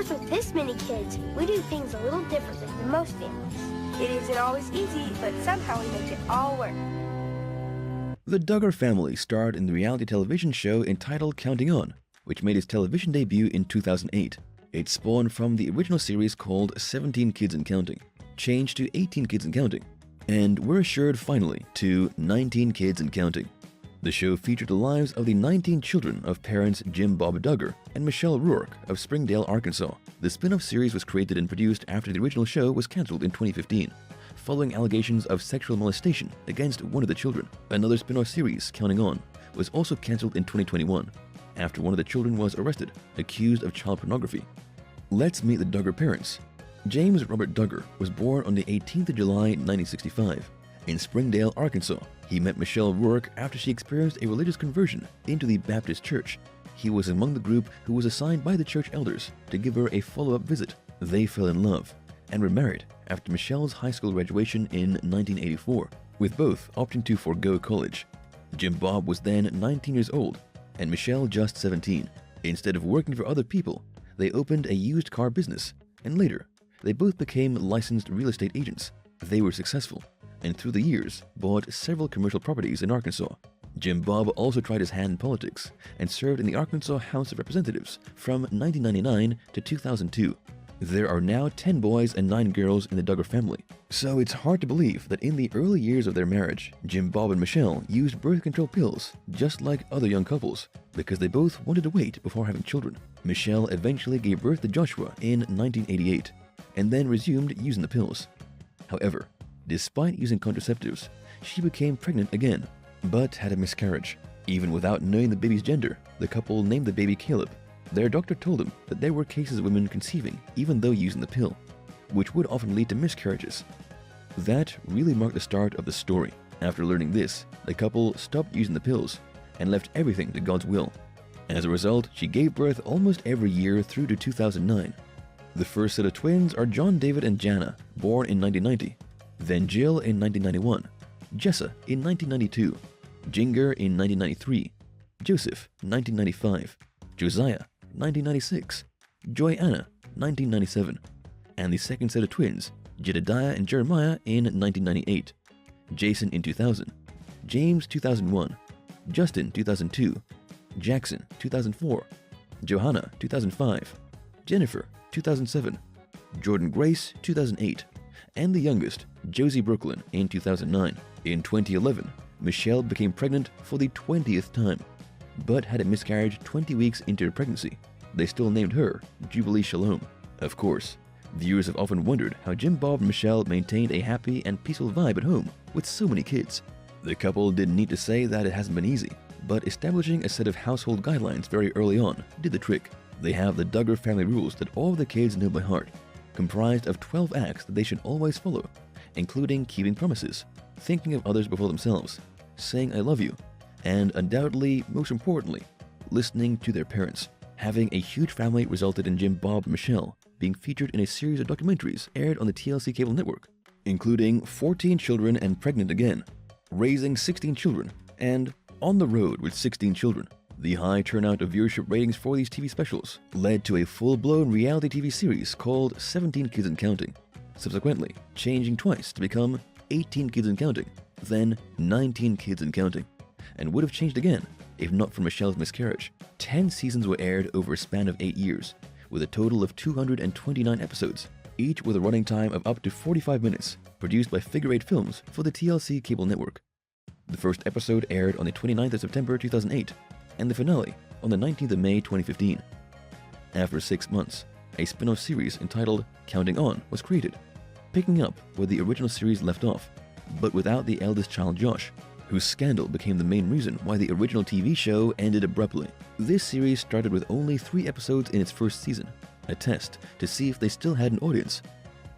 course, with this many kids, we do things a little differently than most families. It isn't always easy, but somehow we make it all work. The Duggar family starred in the reality television show entitled Counting On, which made its television debut in 2008. It spawned from the original series called 17 Kids and Counting, changed to 18 Kids and Counting, and were assured finally to 19 Kids and Counting. The show featured the lives of the 19 children of parents Jim Bob Duggar and Michelle Ruark of Springdale, Arkansas. The spin-off series was created and produced after the original show was cancelled in 2015, following allegations of sexual molestation against one of the children. Another spin-off series, Counting On, was also cancelled in 2021 after one of the children was arrested, accused of child pornography. Let's meet the Duggar parents. James Robert Duggar was born on the 18th of July 1965 in Springdale, Arkansas. He met Michelle Ruark after she experienced a religious conversion into the Baptist church. He was among the group who was assigned by the church elders to give her a follow-up visit. They fell in love and were married after Michelle's high school graduation in 1984, with both opting to forego college. Jim Bob was then 19 years old and Michelle just 17. Instead of working for other people, they opened a used car business, and later, they both became licensed real estate agents. They were successful, and through the years, bought several commercial properties in Arkansas. Jim Bob also tried his hand in politics and served in the Arkansas House of Representatives from 1999 to 2002. There are now 10 boys and 9 girls in the Duggar family, so it's hard to believe that in the early years of their marriage, Jim Bob and Michelle used birth control pills just like other young couples because they both wanted to wait before having children. Michelle eventually gave birth to Joshua in 1988 and then resumed using the pills. However, despite using contraceptives, she became pregnant again, but had a miscarriage. Even without knowing the baby's gender, the couple named the baby Caleb. Their doctor told them that there were cases of women conceiving even though using the pill, which would often lead to miscarriages. That really marked the start of the story. After learning this, the couple stopped using the pills and left everything to God's will. As a result, she gave birth almost every year through to 2009. The first set of twins are John David and Jana, born in 1990, then Jill in 1991, Jessa in 1992, Jinger in 1993, Joseph 1995, Josiah 1996, Joyanna 1997, and the second set of twins, Jedediah and Jeremiah in 1998, Jason in 2000, James 2001, Justin 2002, Jackson 2004, Johanna 2005, Jennifer 2007, Jordan Grace 2008, and the youngest, Josie Brooklyn, in 2009. In 2011, Michelle became pregnant for the 20th time, but had a miscarriage 20 weeks into her pregnancy. They still named her Jubilee Shalom. Of course, viewers have often wondered how Jim Bob and Michelle maintained a happy and peaceful vibe at home with so many kids. The couple didn't need to say that it hasn't been easy, but establishing a set of household guidelines very early on did the trick. They have the Duggar family rules that all of the kids know by heart, comprised of 12 acts that they should always follow, including keeping promises, thinking of others before themselves, saying I love you, and undoubtedly, most importantly, listening to their parents. Having a huge family resulted in Jim Bob and Michelle being featured in a series of documentaries aired on the TLC cable network, including 14 Children and Pregnant Again, Raising 16 Children, and On the Road with 16 Children. The high turnout of viewership ratings for these TV specials led to a full-blown reality TV series called 17 Kids and Counting, subsequently changing twice to become 18 Kids and Counting, then 19 Kids and Counting, and would have changed again if not for Michelle's miscarriage. 10 seasons were aired over a span of 8 years, with a total of 229 episodes, each with a running time of up to 45 minutes, produced by Figure 8 Films for the TLC cable network. The first episode aired on the 29th of September 2008, and the finale on the 19th of May 2015. After 6 months, a spin-off series entitled Counting On was created, picking up where the original series left off, but without the eldest child Josh, whose scandal became the main reason why the original TV show ended abruptly. This series started with only 3 episodes in its first season, a test to see if they still had an audience.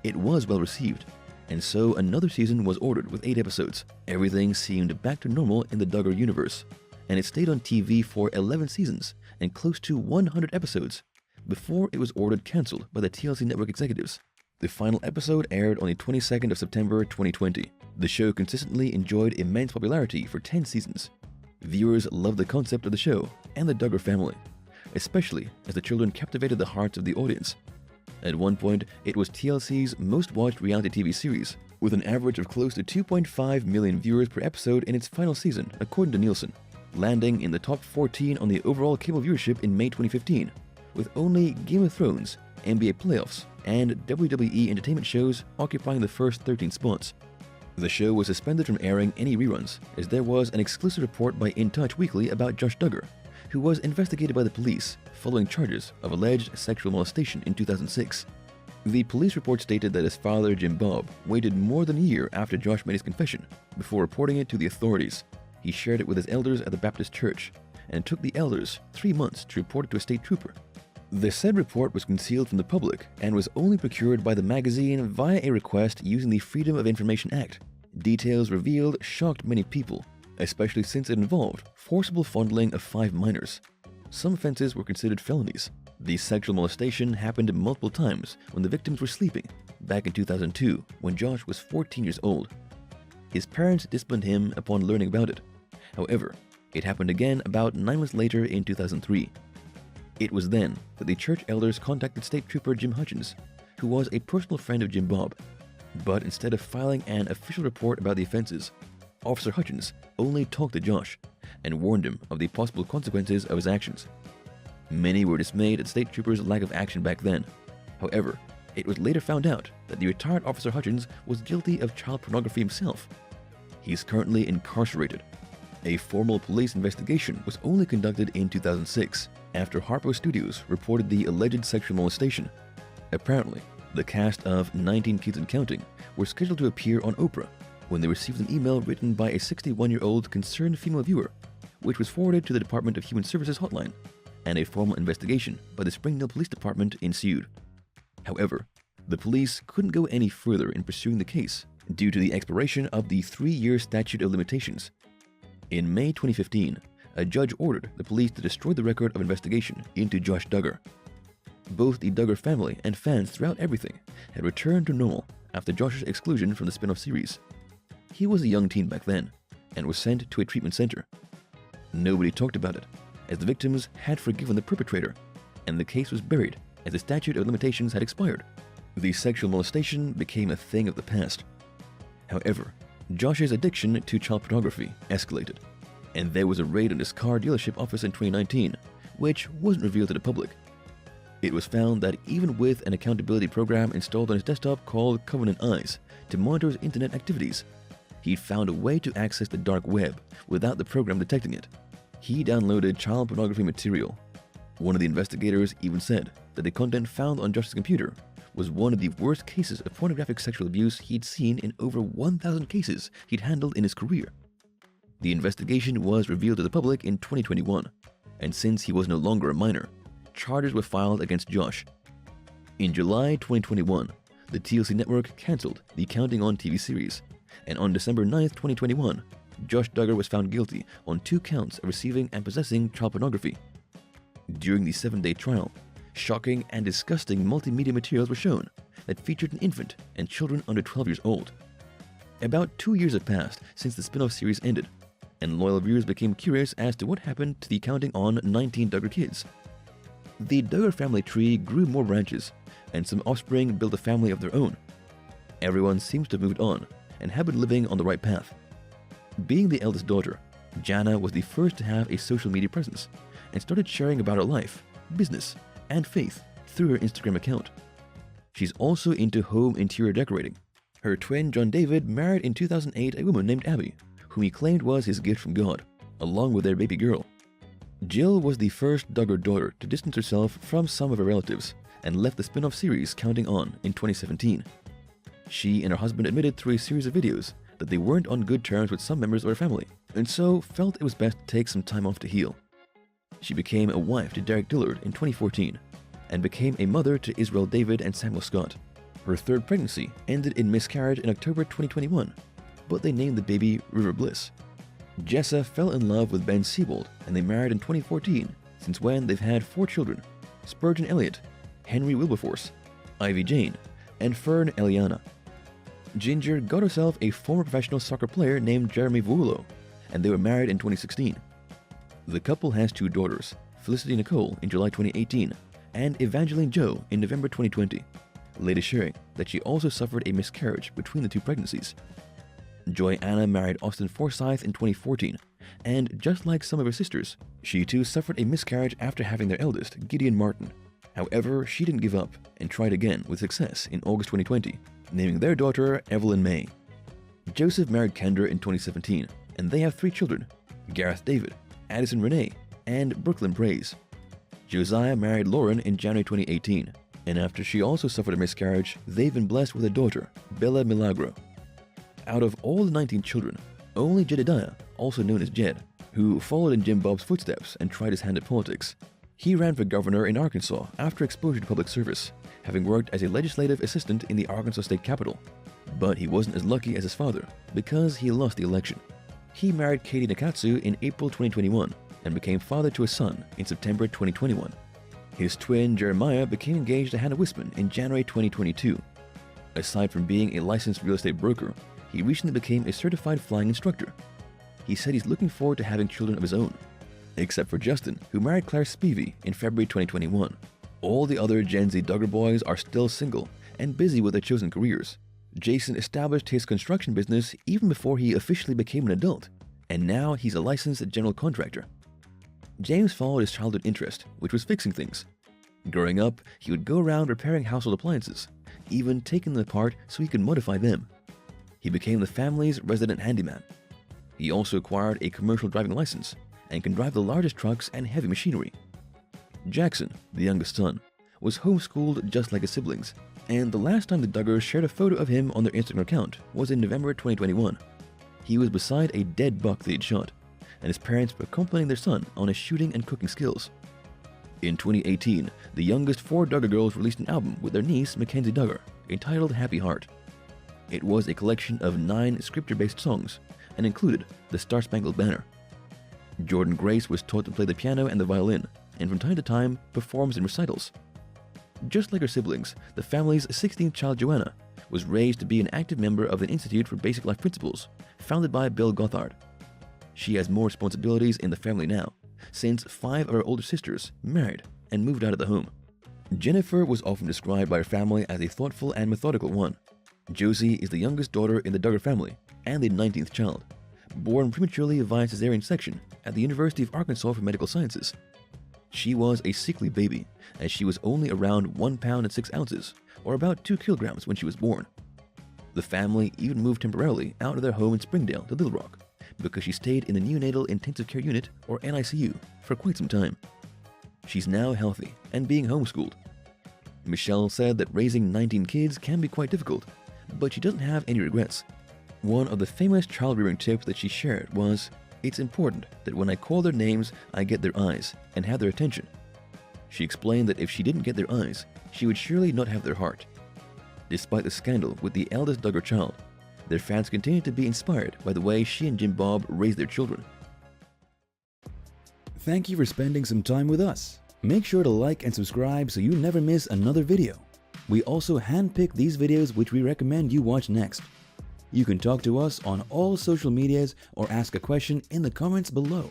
It was well received, and so another season was ordered with 8 episodes. Everything seemed back to normal in the Duggar universe, and it stayed on TV for 11 seasons and close to 100 episodes before it was ordered cancelled by the TLC network executives. The final episode aired on the 22nd of September 2020. The show consistently enjoyed immense popularity for 10 seasons. Viewers loved the concept of the show and the Duggar family, especially as the children captivated the hearts of the audience. At one point, it was TLC's most watched reality TV series, with an average of close to 2.5 million viewers per episode in its final season, according to Nielsen, landing in the top 14 on the overall cable viewership in May 2015, with only Game of Thrones, NBA playoffs, and WWE entertainment shows occupying the first 13 spots. The show was suspended from airing any reruns, as there was an exclusive report by In Touch Weekly about Josh Duggar, who was investigated by the police following charges of alleged sexual molestation in 2006. The police report stated that his father, Jim Bob, waited more than a year after Josh made his confession before reporting it to the authorities. He shared it with his elders at the Baptist church, and it took the elders 3 months to report it to a state trooper. The said report was concealed from the public and was only procured by the magazine via a request using the Freedom of Information Act. Details revealed shocked many people, especially since it involved forcible fondling of 5 minors. Some offenses were considered felonies. The sexual molestation happened multiple times when the victims were sleeping, back in 2002 when Josh was 14 years old. His parents disciplined him upon learning about it. However, it happened again about 9 months later in 2003. It was then that the church elders contacted State Trooper Jim Hutchins, who was a personal friend of Jim Bob. But instead of filing an official report about the offenses, Officer Hutchins only talked to Josh and warned him of the possible consequences of his actions. Many were dismayed at State Troopers' lack of action back then. However, it was later found out that the retired Officer Hutchins was guilty of child pornography himself. He's currently incarcerated. A formal police investigation was only conducted in 2006 after Harpo Studios reported the alleged sexual molestation. Apparently, the cast of 19 Kids and Counting were scheduled to appear on Oprah when they received an email written by a 61-year-old concerned female viewer, which was forwarded to the Department of Human Services hotline, and a formal investigation by the Springdale Police Department ensued. However, the police couldn't go any further in pursuing the case due to the expiration of the 3-year statute of limitations. In May 2015, a judge ordered the police to destroy the record of investigation into Josh Duggar. Both the Duggar family and fans throughout everything had returned to normal after Josh's exclusion from the spin-off series. He was a young teen back then and was sent to a treatment center. Nobody talked about it, as the victims had forgiven the perpetrator, and the case was buried as the statute of limitations had expired. The sexual molestation became a thing of the past. However, Josh's addiction to child pornography escalated, and there was a raid on his car dealership office in 2019, which wasn't revealed to the public. It was found that even with an accountability program installed on his desktop called Covenant Eyes to monitor his internet activities, he'd found a way to access the dark web without the program detecting it. He downloaded child pornography material. One of the investigators even said that the content found on Josh's computer was one of the worst cases of pornographic sexual abuse he'd seen in over 1,000 cases he'd handled in his career. The investigation was revealed to the public in 2021, and since he was no longer a minor, charges were filed against Josh. In July 2021, the TLC network cancelled the Counting On TV series, and on December 9, 2021, Josh Duggar was found guilty on 2 counts of receiving and possessing child pornography. During the 7-day trial, shocking and disgusting multimedia materials were shown that featured an infant and children under 12 years old. About 2 years had passed since the spin-off series ended, and loyal viewers became curious as to what happened to the Counting On 19 Duggar kids. The Duggar family tree grew more branches, and some offspring built a family of their own. Everyone seems to have moved on and have been living on the right path. Being the eldest daughter, Jana was the first to have a social media presence and started sharing about her life, business, and faith through her Instagram account. She's also into home interior decorating. Her twin, John David, married in 2008 a woman named Abby, whom he claimed was his gift from God, along with their baby girl. Jill was the first Duggar daughter to distance herself from some of her relatives and left the spin-off series Counting On in 2017. She and her husband admitted through a series of videos that they weren't on good terms with some members of her family, and so felt it was best to take some time off to heal. She became a wife to Derek Dillard in 2014 and became a mother to Israel David and Samuel Scott. Her 3rd pregnancy ended in miscarriage in October 2021, but they named the baby River Bliss. Jessa fell in love with Ben Siebold and they married in 2014, since when they've had 4 children: Spurgeon Elliott, Henry Wilberforce, Ivy Jane, and Fern Eliana. Ginger got herself a former professional soccer player named Jeremy Vuolo, and they were married in 2016. The couple has 2 daughters, Felicity Nicole in July 2018 and Evangeline Joe in November 2020, later sharing that she also suffered a miscarriage between the two pregnancies. Joy Anna married Austin Forsyth in 2014, and just like some of her sisters, she too suffered a miscarriage after having their eldest, Gideon Martin. However, she didn't give up and tried again with success in August 2020, naming their daughter Evelyn May. Joseph married Kendra in 2017, and they have 3 children, Gareth David, Addison Renee, and Brooklyn Praise. Josiah married Lauren in January 2018, and after she also suffered a miscarriage, they've been blessed with a daughter, Bella Milagro. Out of all the 19 children, only Jedediah, also known as Jed, who followed in Jim Bob's footsteps and tried his hand at politics. He ran for governor in Arkansas after exposure to public service, having worked as a legislative assistant in the Arkansas state capitol. But he wasn't as lucky as his father because he lost the election. He married Katie Nakatsu in April 2021 and became father to a son in September 2021. His twin Jeremiah became engaged to Hannah Wisman in January 2022. Aside from being a licensed real estate broker, he recently became a certified flying instructor. He said he's looking forward to having children of his own, except for Justin, who married Claire Spivey in February 2021. All the other Gen Z Duggar boys are still single and busy with their chosen careers. Jason established his construction business even before he officially became an adult, and now he's a licensed general contractor. James followed his childhood interest, which was fixing things. Growing up, he would go around repairing household appliances, even taking them apart so he could modify them. He became the family's resident handyman. He also acquired a commercial driving license and can drive the largest trucks and heavy machinery. Jackson, the youngest son, was homeschooled just like his siblings, and the last time the Duggars shared a photo of him on their Instagram account was in November 2021. He was beside a dead buck they'd shot, and his parents were complimenting their son on his shooting and cooking skills. In 2018, the youngest 4 Duggar girls released an album with their niece, Mackenzie Duggar, entitled Happy Heart. It was a collection of 9 scripture-based songs and included the Star Spangled Banner. Jordan Grace was taught to play the piano and the violin, and from time to time performs in recitals. Just like her siblings, the family's 16th child, Joanna, was raised to be an active member of the Institute for Basic Life Principles, founded by Bill Gothard. She has more responsibilities in the family now, since 5 of her older sisters married and moved out of the home. Jennifer was often described by her family as a thoughtful and methodical one. Josie is the youngest daughter in the Duggar family and the 19th child, born prematurely via cesarean section at the University of Arkansas for Medical Sciences. She was a sickly baby, as she was only around 1 pound and 6 ounces, or about 2 kilograms when she was born. The family even moved temporarily out of their home in Springdale to Little Rock, because she stayed in the Neonatal Intensive Care Unit, or NICU, for quite some time. She's now healthy and being homeschooled. Michelle said that raising 19 kids can be quite difficult, but she doesn't have any regrets. One of the famous child-rearing tips that she shared was, "It's important that when I call their names, I get their eyes and have their attention." She explained that if she didn't get their eyes, she would surely not have their heart. Despite the scandal with the eldest Duggar child, their fans continue to be inspired by the way she and Jim Bob raised their children. Thank you for spending some time with us. Make sure to like and subscribe so you never miss another video. We also handpick these videos which we recommend you watch next. You can talk to us on all social medias or ask a question in the comments below.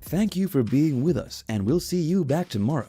Thank you for being with us, and we'll see you back tomorrow.